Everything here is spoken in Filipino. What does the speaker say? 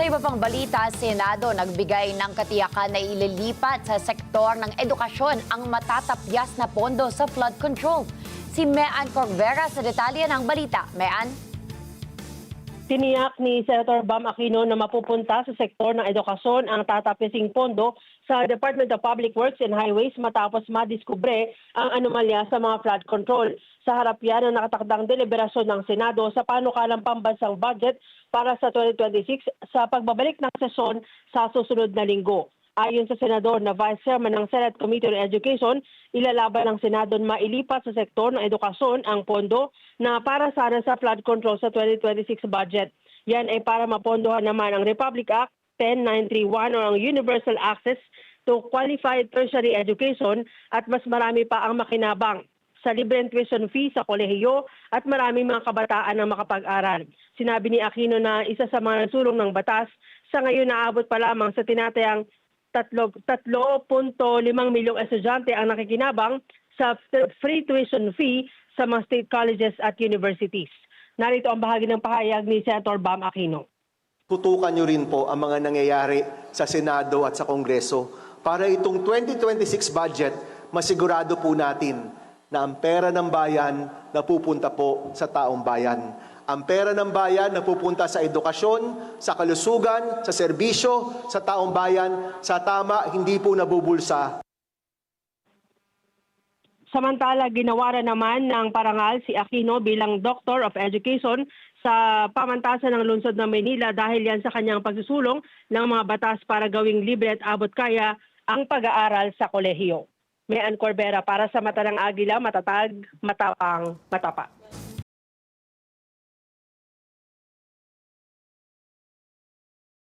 Sa iba pang balita, Senado nagbigay ng katiyakan na ililipat sa sektor ng edukasyon ang matatapyas na pondo sa flood control. Si Mean Corvera sa detalye ng balita. Mean? Tiniyak ni Senator Bam Aquino na mapupunta sa sektor ng edukasyon ang tatapyasing pondo sa Department of Public Works and Highways matapos madiskubre ang anomalya sa mga flood control. Sa harap yan ang nakatakdang deliberasyon ng Senado sa panukalang pambansang budget para sa 2026 sa pagbabalik ng sesyon sa susunod na linggo. Ayon sa Senador na Vice Chairman ng Senate Committee on Education, ilalaban ng Senado na mailipat sa sektor ng edukasyon ang pondo na para sana sa flood control sa 2026 budget. Yan ay para mapondohan naman ang Republic Act 10931 o ang Universal Access to Qualified Tertiary Education at mas marami pa ang makinabang sa libreng tuition fee sa kolehiyo at maraming mga kabataan ang makapag-aral. Sinabi ni Aquino na isa sa mga nasulong ng batas sa ngayon naabot pa lamang sa tinatayang 3.5 milyong estudyante ang nakikinabang sa free tuition fee sa mga state colleges at universities. Narito ang bahagi ng pahayag ni Senator Bam Aquino. Tutukan niyo rin po ang mga nangyayari sa Senado at sa Kongreso para itong 2026 budget masigurado po natin na ang pera ng bayan napupunta po sa taong bayan. Ang pera ng bayan napupunta sa edukasyon, sa kalusugan, sa serbisyo, sa taong bayan, sa tama, hindi po nabubulsa. Samantala, ginawaran naman ng parangal si Aquino bilang Doctor of Education sa pamantasan ng lungsod ng Maynila dahil yan sa kanyang pagsusulong ng mga batas para gawing libre at abot kaya ang pag-aaral sa kolehiyo. Mean Corvera para sa Mata ng Agila, matatag, matapang, matapa.